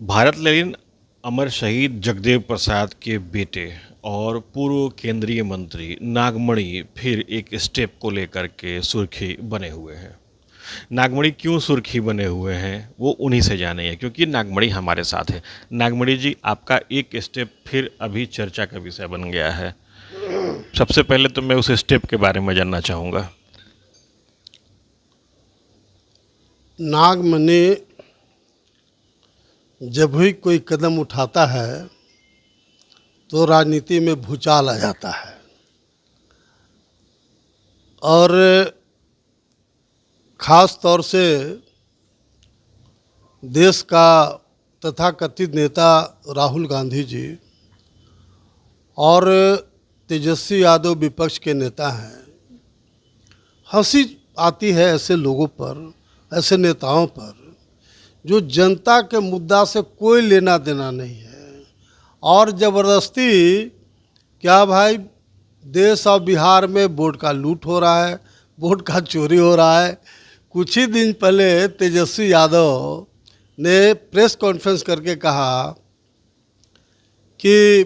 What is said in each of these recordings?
भारत रत्न अमर शहीद जगदेव प्रसाद के बेटे और पूर्व केंद्रीय मंत्री नागमणि फिर एक स्टेप को लेकर के सुर्खी बने हुए हैं। नागमणि क्यों सुर्खी बने हुए हैं वो उन्हीं से जानेंगे, क्योंकि नागमणि हमारे साथ है। नागमणि जी, आपका एक स्टेप फिर अभी चर्चा का विषय बन गया है। सबसे पहले तो मैं उस स्टेप के बारे में जानना चाहूँगा। नागमणि जब भी कोई कदम उठाता है तो राजनीति में भूचाल आ जाता है और ख़ास तौर से देश का तथाकथित नेता राहुल गांधी जी और तेजस्वी यादव विपक्ष के नेता हैं। हंसी आती है ऐसे लोगों पर, ऐसे नेताओं पर जो जनता के मुद्दा से कोई लेना देना नहीं है और ज़बरदस्ती क्या भाई, देश और बिहार में वोट का लूट हो रहा है, वोट का चोरी हो रहा है। कुछ ही दिन पहले तेजस्वी यादव ने प्रेस कॉन्फ्रेंस करके कहा कि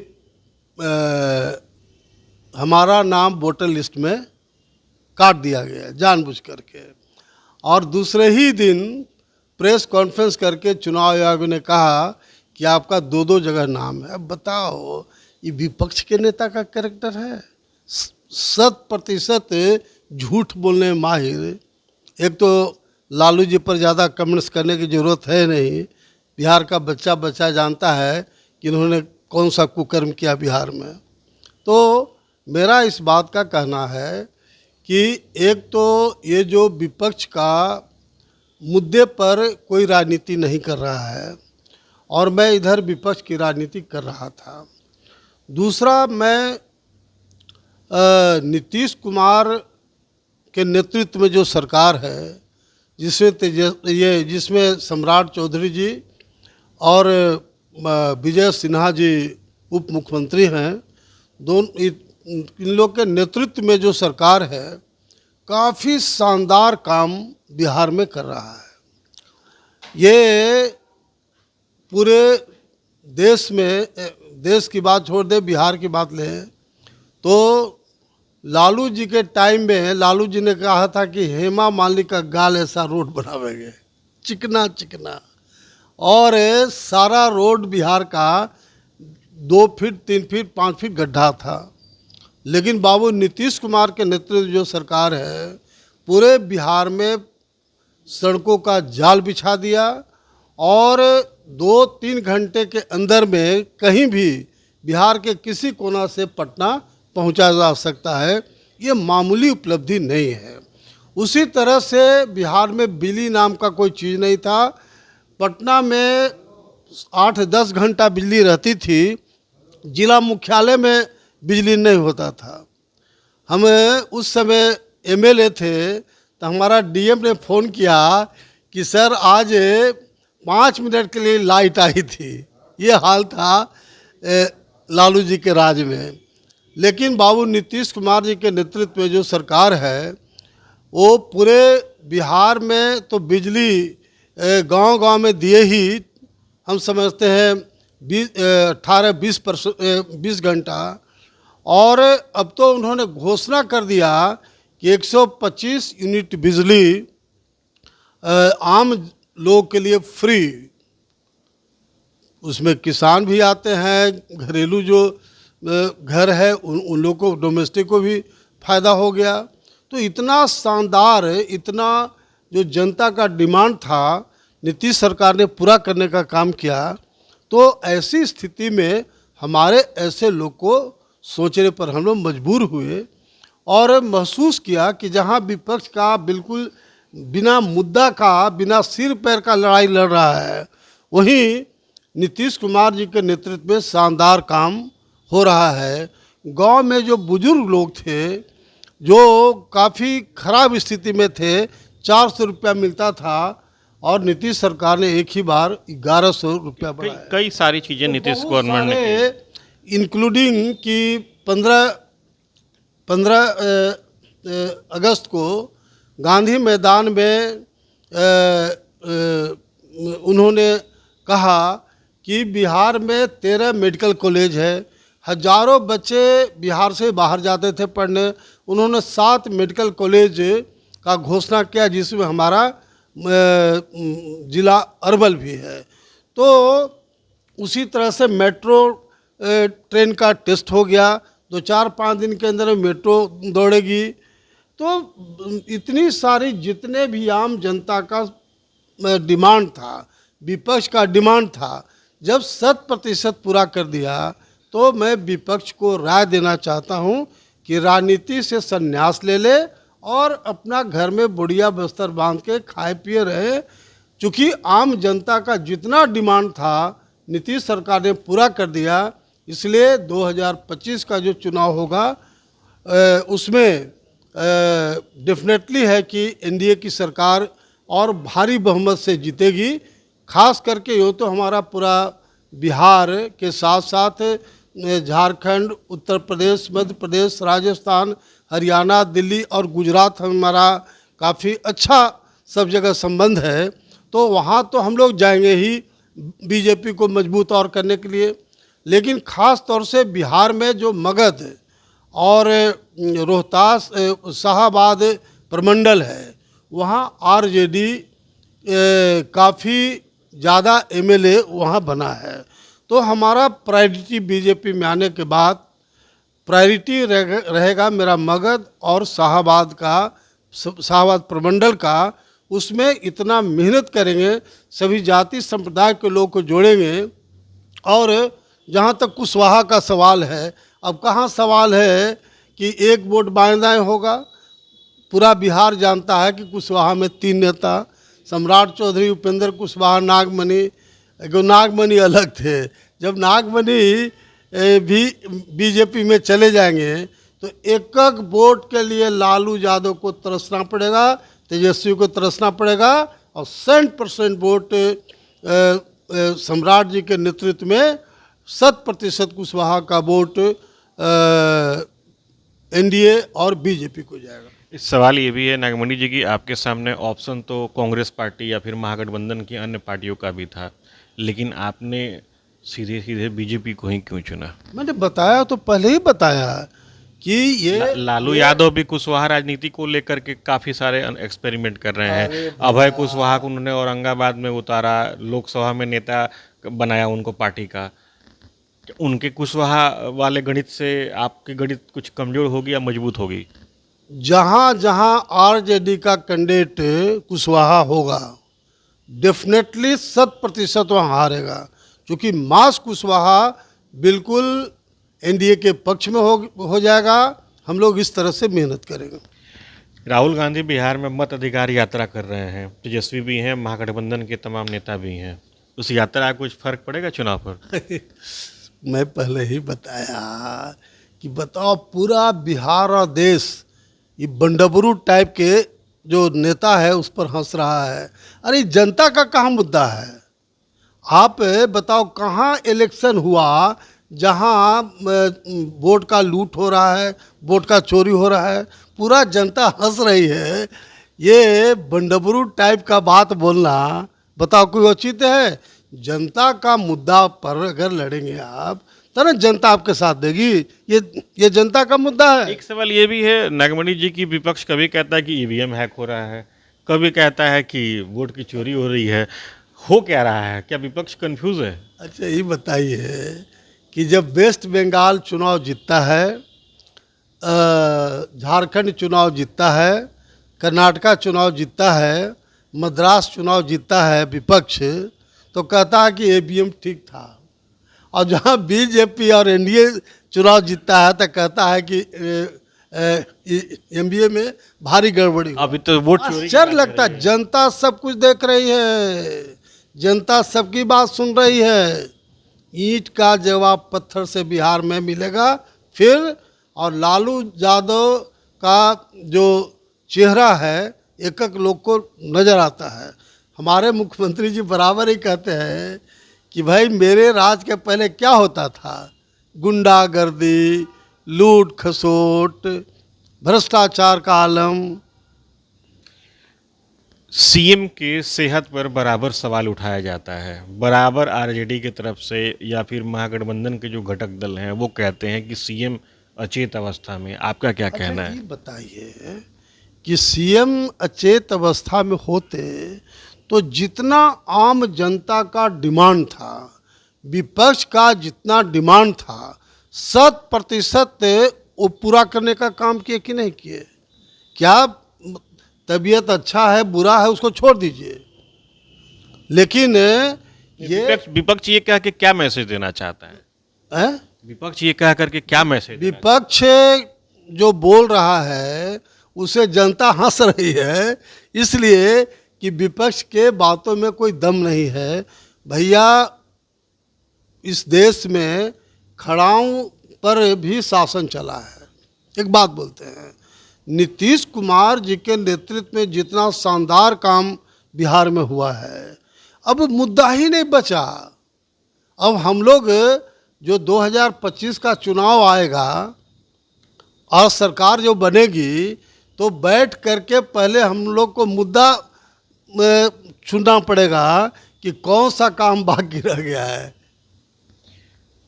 हमारा नाम वोटर लिस्ट में काट दिया गया जानबूझ करके, और दूसरे ही दिन प्रेस कॉन्फ्रेंस करके चुनाव आयोग ने कहा कि आपका दो दो जगह नाम है। अब बताओ, ये विपक्ष के नेता का कैरेक्टर है? 100% झूठ बोलने में माहिर। एक तो लालू जी पर ज़्यादा कमेंट्स करने की ज़रूरत है नहीं, बिहार का बच्चा बच्चा जानता है कि इन्होंने कौन सा कुकर्म किया बिहार में। तो मेरा इस बात का कहना है कि एक तो ये जो विपक्ष का मुद्दे पर कोई राजनीति नहीं कर रहा है और मैं इधर विपक्ष की राजनीति कर रहा था। दूसरा, मैं नीतीश कुमार के नेतृत्व में जो सरकार है, जिसमें सम्राट चौधरी जी और विजय सिन्हा जी उप मुख्यमंत्री हैं, इन लोग के नेतृत्व में जो सरकार है काफ़ी शानदार काम बिहार में कर रहा है। ये पूरे देश में, देश की बात छोड़ दे, बिहार की बात लें तो लालू जी के टाइम में लालू जी ने कहा था कि हेमा मालिनी का गाल ऐसा रोड बनावेंगे, चिकना चिकना, और सारा रोड बिहार का 2 फीट 3 फीट 5 फीट गड्ढा था। लेकिन बाबू नीतीश कुमार के नेतृत्व जो सरकार है, पूरे बिहार में सड़कों का जाल बिछा दिया और 2-3 घंटे के अंदर में कहीं भी बिहार के किसी कोना से पटना पहुंचा जा सकता है। ये मामूली उपलब्धि नहीं है। उसी तरह से बिहार में बिजली नाम का कोई चीज़ नहीं था। पटना में 8-10 घंटा बिजली रहती थी, जिला मुख्यालय में बिजली नहीं होता था। हम उस समय एमएलए थे तो हमारा डीएम ने फ़ोन किया कि सर आज 5 मिनट के लिए लाइट आई थी। ये हाल था लालू जी के राज में। लेकिन बाबू नीतीश कुमार जी के नेतृत्व में जो सरकार है, वो पूरे बिहार में तो बिजली गांव-गांव में दिए ही, हम समझते हैं 20 घंटा, और अब तो उन्होंने घोषणा कर दिया कि 125 यूनिट बिजली आम लोग के लिए फ्री। उसमें किसान भी आते हैं, घरेलू जो घर है उन लोग को, डोमेस्टिक को भी फ़ायदा हो गया। तो इतना शानदार, इतना जो जनता का डिमांड था, नीतीश सरकार ने पूरा करने का काम किया। तो ऐसी स्थिति में हमारे ऐसे लोग को सोचने पर हम लोग मजबूर हुए और महसूस किया कि जहां विपक्ष का बिल्कुल बिना मुद्दा का, बिना सिर पैर का लड़ाई लड़ रहा है, वहीं नीतीश कुमार जी के नेतृत्व में शानदार काम हो रहा है। गांव में जो बुजुर्ग लोग थे, जो काफ़ी खराब स्थिति में थे, 400 रुपया मिलता था और नीतीश सरकार ने एक ही बार 1100 रुपया बढ़ाया। कई सारी चीज़ें नीतीश गवर्नमेंट ने, इंक्लूडिंग कि 15 अगस्त को गांधी मैदान में उन्होंने कहा कि बिहार में 13 मेडिकल कॉलेज है, हजारों बच्चे बिहार से बाहर जाते थे पढ़ने। उन्होंने 7 मेडिकल कॉलेज का घोषणा किया, जिसमें हमारा जिला अरवल भी है। तो उसी तरह से मेट्रो ट्रेन का टेस्ट हो गया, 2-4-5 दिन के अंदर मेट्रो दौड़ेगी। तो इतनी सारी जितने भी आम जनता का डिमांड था, विपक्ष का डिमांड था, जब 100% पूरा कर दिया, तो मैं विपक्ष को राय देना चाहता हूं कि राजनीति से संन्यास ले ले और अपना घर में बुढ़िया बस्तर बांध के खाए पिए रहे। चूँकि आम जनता का जितना डिमांड था नीतीश सरकार ने पूरा कर दिया, इसलिए 2025 का जो चुनाव होगा उसमें डेफिनेटली है कि एनडीए की सरकार और भारी बहुमत से जीतेगी। खास करके यूँ तो हमारा पूरा बिहार के साथ साथ झारखंड, उत्तर प्रदेश, मध्य प्रदेश, राजस्थान, हरियाणा, दिल्ली और गुजरात हमारा काफ़ी अच्छा सब जगह संबंध है। तो वहाँ तो हम लोग जाएंगे ही बीजेपी को मजबूत और करने के लिए। लेकिन ख़ास तौर से बिहार में जो मगध और रोहतास शाहाबाद प्रमंडल है, वहाँ आरजेडी काफ़ी ज़्यादा एमएलए वहाँ बना है। तो हमारा प्रायोरिटी बीजेपी में आने के बाद प्रायोरिटी रहेगा मेरा मगध और शाहाबाद प्रमंडल का। उसमें इतना मेहनत करेंगे, सभी जाति संप्रदाय के लोग को जोड़ेंगे। और जहाँ तक कुशवाहा का सवाल है, अब कहाँ सवाल है कि एक वोट बाएं दाएं होगा। पूरा बिहार जानता है कि कुशवाहा में 3 नेता, सम्राट चौधरी, उपेंद्र कुशवाहा, नागमणि। एगो नागमणि अलग थे। जब नागमणि भी बीजेपी में चले जाएंगे तो एक एक वोट के लिए लालू यादव को तरसना पड़ेगा, तेजस्वी को तरसना पड़ेगा, और 100% वोट सम्राट जी के नेतृत्व में 100% कुशवाहा का वोट एनडीए और बीजेपी को जाएगा। इस सवाल ये भी है नागमणि जी की, आपके सामने ऑप्शन तो कांग्रेस पार्टी या फिर महागठबंधन की अन्य पार्टियों का भी था, लेकिन आपने सीधे सीधे बीजेपी को ही क्यों चुना? मैंने बताया तो पहले ही बताया कि ये लालू यादव भी कुशवाहा राजनीति को लेकर के काफ़ी सारे एक्सपेरिमेंट कर रहे हैं। अभय कुशवाहा को उन्होंने औरंगाबाद में उतारा, लोकसभा में नेता बनाया उनको पार्टी का। उनके कुशवाहा वाले गणित से आपके गणित कुछ कमज़ोर होगी या मजबूत होगी? जहाँ जहाँ आरजेडी का कैंडिडेट कुशवाहा होगा, डेफिनेटली 100% वहाँ हारेगा। क्योंकि मास कुशवाहा बिल्कुल एनडीए के पक्ष में हो जाएगा। हम लोग इस तरह से मेहनत करेंगे। राहुल गांधी बिहार में मत अधिकार यात्रा कर रहे हैं, तेजस्वी भी हैं, महागठबंधन के तमाम नेता भी हैं। उस यात्रा का कुछ फर्क पड़ेगा चुनाव पर? मैं पहले ही बताया कि बताओ, पूरा बिहार और देश ये बंडबरू टाइप के जो नेता है उस पर हंस रहा है। अरे जनता का कहाँ मुद्दा है? आप बताओ, कहाँ इलेक्शन हुआ जहाँ वोट का लूट हो रहा है, वोट का चोरी हो रहा है, पूरा जनता हंस रही है। ये बंडबरू टाइप का बात बोलना, बताओ कोई औचित है? जनता का मुद्दा पर अगर लड़ेंगे आप तो ना जनता आपके साथ देगी। ये जनता का मुद्दा है। एक सवाल ये भी है नागमणि जी की, विपक्ष कभी कहता है कि ईवीएम हैक हो रहा है, कभी कहता है कि वोट की चोरी हो रही है। हो क्या रहा है? क्या विपक्ष कंफ्यूज है? अच्छा, ये बताइए कि जब वेस्ट बंगाल चुनाव जीतता है, झारखंड चुनाव जीतता है, कर्नाटका चुनाव जीतता है, मद्रास चुनाव जीतता है विपक्ष, तो कहता है कि ईवीएम ठीक था। और जहाँ बीजेपी और एनडीए चुनाव जीतता है तो कहता है कि एमबीए में भारी गड़बड़ी हुई। अभी तो वोट चोरी आश्चर्य लगता है। जनता सब कुछ देख रही है, जनता सबकी बात सुन रही है। ईंट का जवाब पत्थर से बिहार में मिलेगा फिर। और लालू यादव का जो चेहरा है एक एक लोग को नज़र आता है। हमारे मुख्यमंत्री जी बराबर ही कहते हैं कि भाई मेरे राज के पहले क्या होता था? गुंडागर्दी, लूट खसोट, भ्रष्टाचार का आलम। सीएम के सेहत पर बराबर सवाल उठाया जाता है। बराबर आरजेडी की तरफ से या फिर महागठबंधन के जो घटक दल हैं वो कहते हैं कि सीएम अचेत अवस्था में। आपका क्या कहना अच्छा, है? ये बताइए कि सीएम अचेत अवस्था में होते तो जितना आम जनता का डिमांड था, विपक्ष का जितना डिमांड था, 100% वो पूरा करने का काम किए कि नहीं किए? क्या तबीयत अच्छा है बुरा है उसको छोड़ दीजिए, लेकिन ये विपक्ष ये कह के क्या मैसेज देना चाहता है? है विपक्ष ये कह करके क्या मैसेज देना विपक्ष जो बोल रहा है उसे जनता हंस रही है, इसलिए कि विपक्ष के बातों में कोई दम नहीं है। भैया, इस देश में खड़ाऊं पर भी शासन चला है। एक बात बोलते हैं, नीतीश कुमार जी के नेतृत्व में जितना शानदार काम बिहार में हुआ है, अब मुद्दा ही नहीं बचा। अब हम लोग जो 2025 का चुनाव आएगा और सरकार जो बनेगी, तो बैठ करके पहले हम लोग को मुद्दा चुनना पड़ेगा कि कौन सा काम बाकी रह गया है।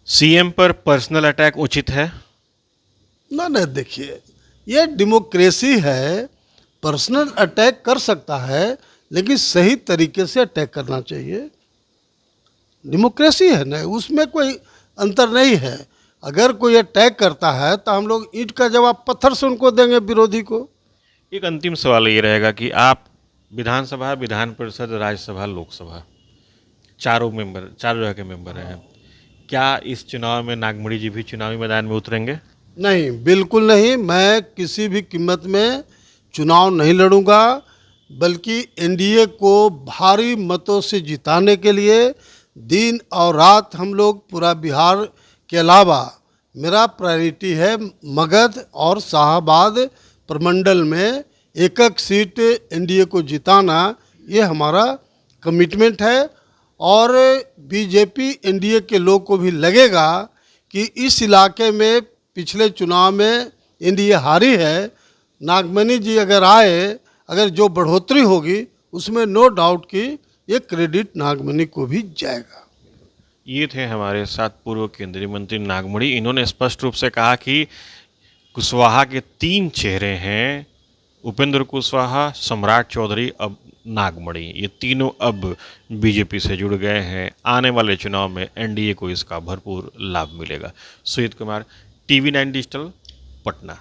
सीएम पर पर्सनल अटैक उचित है? ना देखिए, ये डेमोक्रेसी है, पर्सनल अटैक कर सकता है, लेकिन सही तरीके से अटैक करना चाहिए। डेमोक्रेसी है ना, उसमें कोई अंतर नहीं है। अगर कोई अटैक करता है तो हम लोग ईंट का जवाब पत्थर से उनको देंगे, विरोधी को। एक अंतिम सवाल ये रहेगा कि आप विधानसभा, विधान परिषद, राज्यसभा, लोकसभा चारों जगह के मेंबर हैं। क्या इस चुनाव में नागमणि जी भी चुनावी मैदान में उतरेंगे? नहीं, बिल्कुल नहीं। मैं किसी भी कीमत में चुनाव नहीं लड़ूंगा, बल्कि एनडीए को भारी मतों से जिताने के लिए दिन और रात हम लोग पूरा बिहार के अलावा मेरा प्रायोरिटी है मगध और शाहाबाद प्रमंडल में एक सीट एनडीए को जिताना। ये हमारा कमिटमेंट है और बीजेपी एनडीए के लोग को भी लगेगा कि इस इलाके में पिछले चुनाव में एनडीए हारी है। नागमणि जी अगर आए, अगर जो बढ़ोतरी होगी उसमें नो डाउट कि ये क्रेडिट नागमणि को भी जाएगा। ये थे हमारे साथ पूर्व केंद्रीय मंत्री नागमणि। इन्होंने स्पष्ट रूप से कहा कि कुशवाहा के 3 चेहरे हैं, उपेंद्र कुशवाहा, सम्राट चौधरी, अब नागमणि। ये तीनों अब बीजेपी से जुड़ गए हैं। आने वाले चुनाव में एनडीए को इसका भरपूर लाभ मिलेगा। Sujeet Kumar, TV 9 digital, Patna.